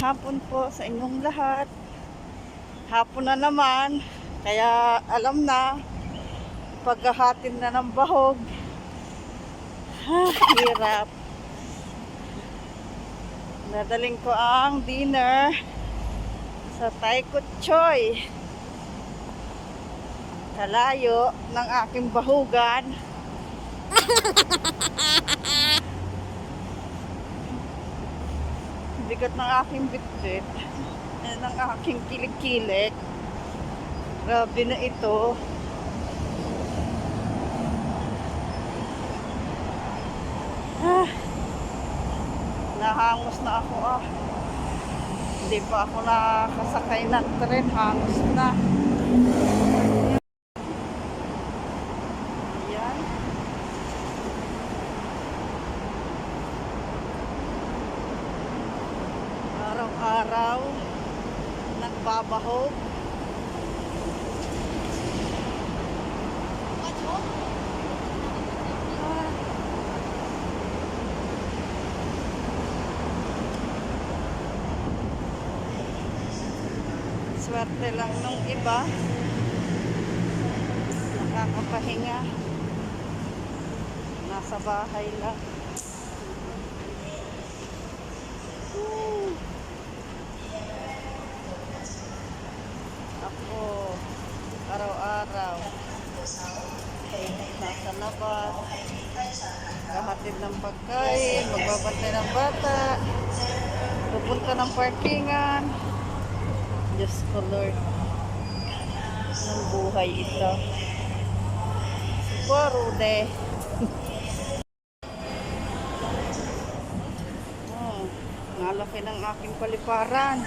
hapon po sa inyong lahat. Hapon na naman, kaya alam na, paghahatin na ng bahog. Hirap. Dadaling ko ang dinner sa Thai Kut Choy. Kalayo ng aking bahugan. Bigat ng aking bitbit. Ng aking kilig-kilig. Grabe na ito. Nahangos na ako Hindi pa ako nakasakay ng tren. Hangos na. Ayan. Araw-araw nagbabahog. Swerte lang nung iba, nakakapahinga, nasa bahay lang. Ako araw-araw nasa labas, kahatid ng pagkain, magbabantay ng bata, pupunta ng parkingan. Diyos ko Lord, ng buhay ito. Rude. Nalaki ng aking paliparan.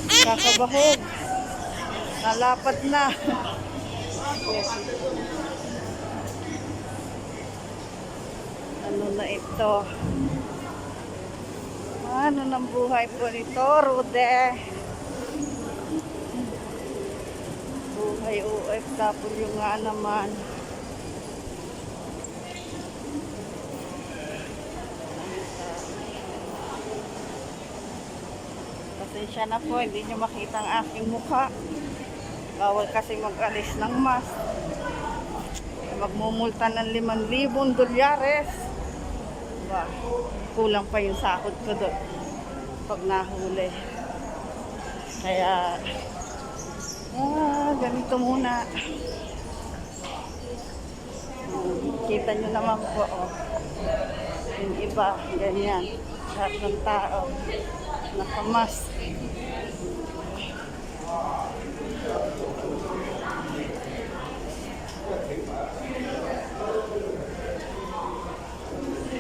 Kakabahog. Nalapad na. Ano na ito? Ano ng buhay po nito, Rude? Buhay OFW nga naman. Pasensya na po, hindi nyo makita ang aking mukha. Bawal kasi mag-alis ng mask. Magmumulta ng 5,000 dolyares. Diba? Kulang pa yung sahod ko doon pag nahuli. Kaya ganito muna. Kita nyo naman po, yung iba, ganyan. Lahat ng tao, nakamask.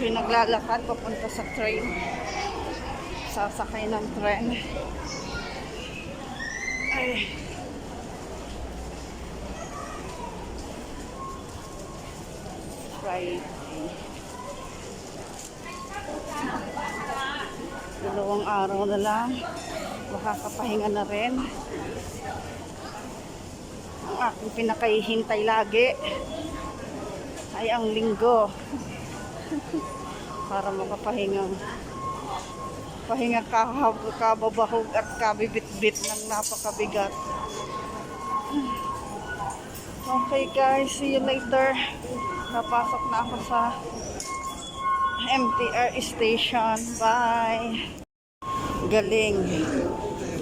Pinaglalakad papunta sa train. Sasakay ng tren. Ay. Friday. 2 araw na lang. Makakapahinga na rin. Ang aking pinakahihintay lagi ay ang linggo. Para makapahinga. Pahinga kababahog at kabibit-bit ng napakabigat. Okay guys, see you later. Napasok na ako sa MTR station. Bye. Galing.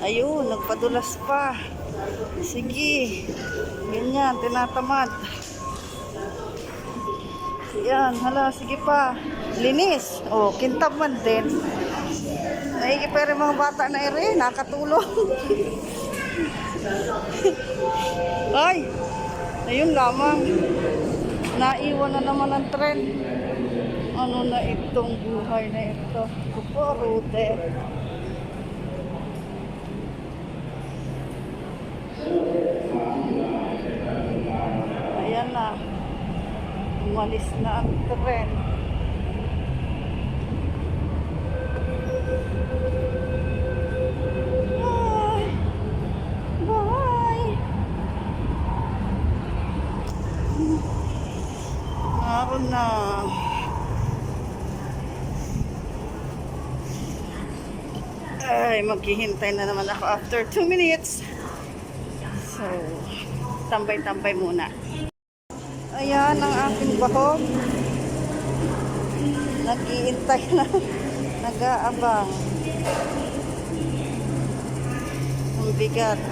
Ayun, nagpadulas pa. Sige. Ganyan, tinatamad. Yan, hala, sige pa. Linis. Oh, kintab man din. Naikipere mga bata na rin, nakatulong. Ay, ayun lamang. Naiwan na naman ang tren. Ano na itong buhay na ito? Kupo, Rude. Ayan na. Umalis na ang tren. Araw na. Ay. ay maghihintay na naman ako after 2 minutes. So, tambay-tambay muna. Ayan ang aking bahog. Nag-iintay na. Nag-aabang. Ang bigat.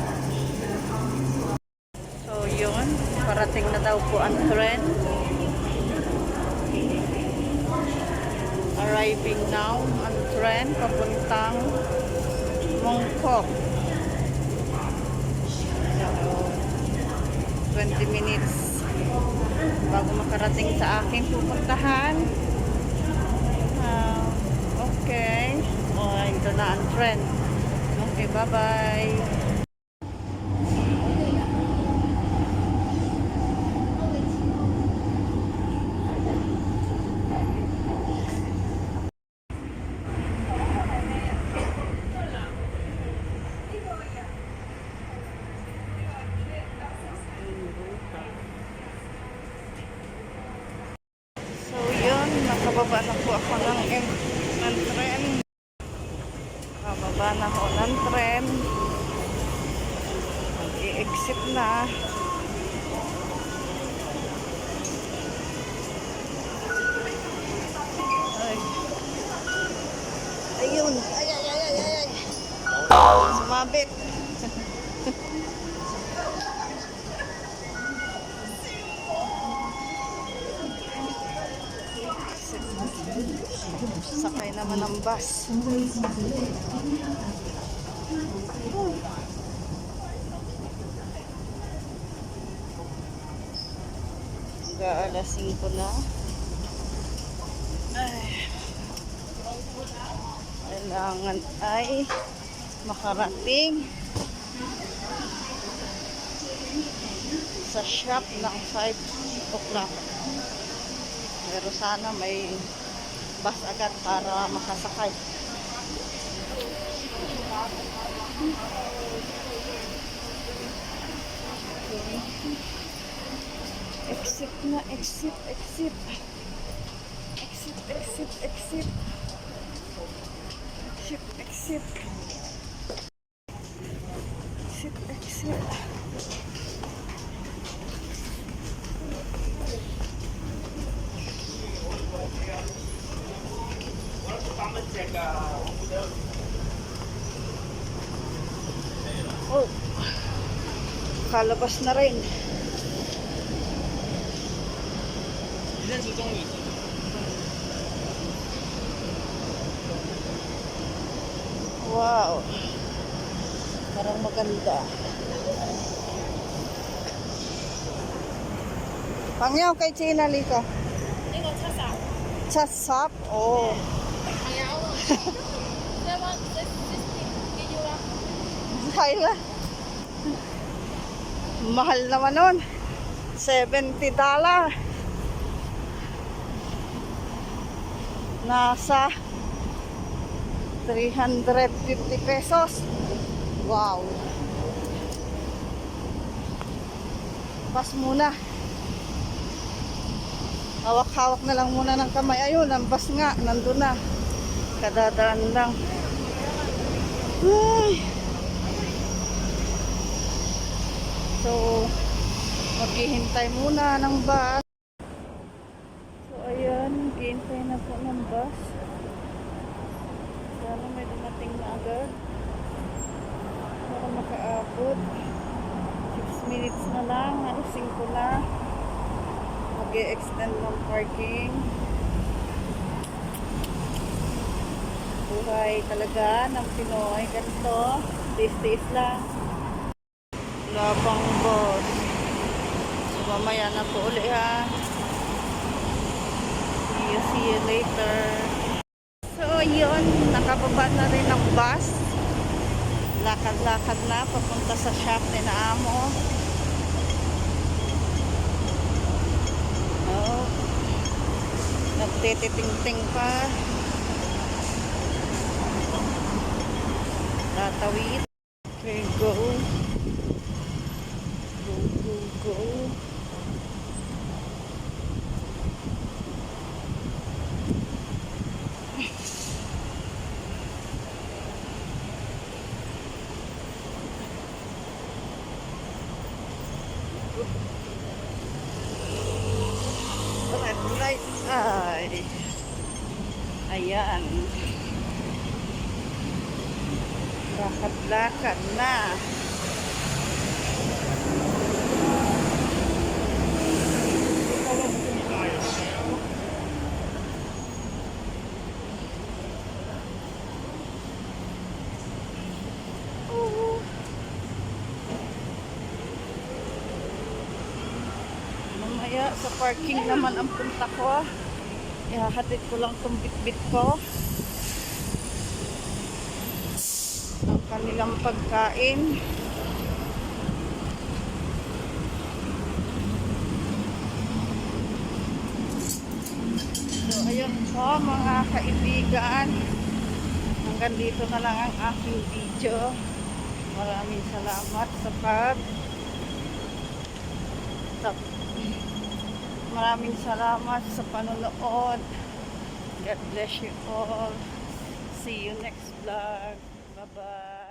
So, yun. Parating na daw po ang tren. Arriving now ang tren papuntang Mongkok. 20 minutes bago makarating sa aking pupuntahan. Okay. Ito na ang tren. Okay, bye-bye. Nakababa na po ako ng tren. Nakababa na ako ng tren. Mag-i-exit na. Ay. Ayun. Ay. Sumabit. Sakay naman ng bus. Alas 5 na. Ay. Kailangan ay makarating sa shop ng 5 o'clock. Pero sana may bus agad para makasakay. Exit na, exit. Exit. Oh, kalabas na rin. Wow, parang maganda. Pangyaw kay China Lika. Chasap? Oh. Kaya mahal naman nun. $70. Nasa 350 pesos. Wow. Pas muna. Hawak-hawak na lang muna ng kamay. Ayun, ang bus nga. Nandun na. Kadadaan lang. Ay. So, maghihintay muna ng bus. So, ayan. Maghihintay na po ng bus. Sana may dumating na agad. Para makaabot. 6 minutes na lang. 5 na. Mag-e-extend ng parking. Buhay talaga ng Pinoy. Ganito. Tiis-tiis lang. Labang boss. So, mamaya na po uli ha. See you later. So, yun. Nakababa na rin ang bus. Lakad-lakad na. Papunta sa shop ni Naamo. Oh. Nagtititing-ting pa. Tatawid. Okay, go. Go. Ayan. Lakad-lakad na. Mamaya sa parking naman ang punta ko. Ihahatid ko lang itong bitbit ko. Ang kanilang pagkain. So, ayun po mga kaibigan. Hanggang dito na lang ang aking video. Maraming salamat sa Maraming salamat sa panonood. God bless you all. See you next vlog. Bye-bye.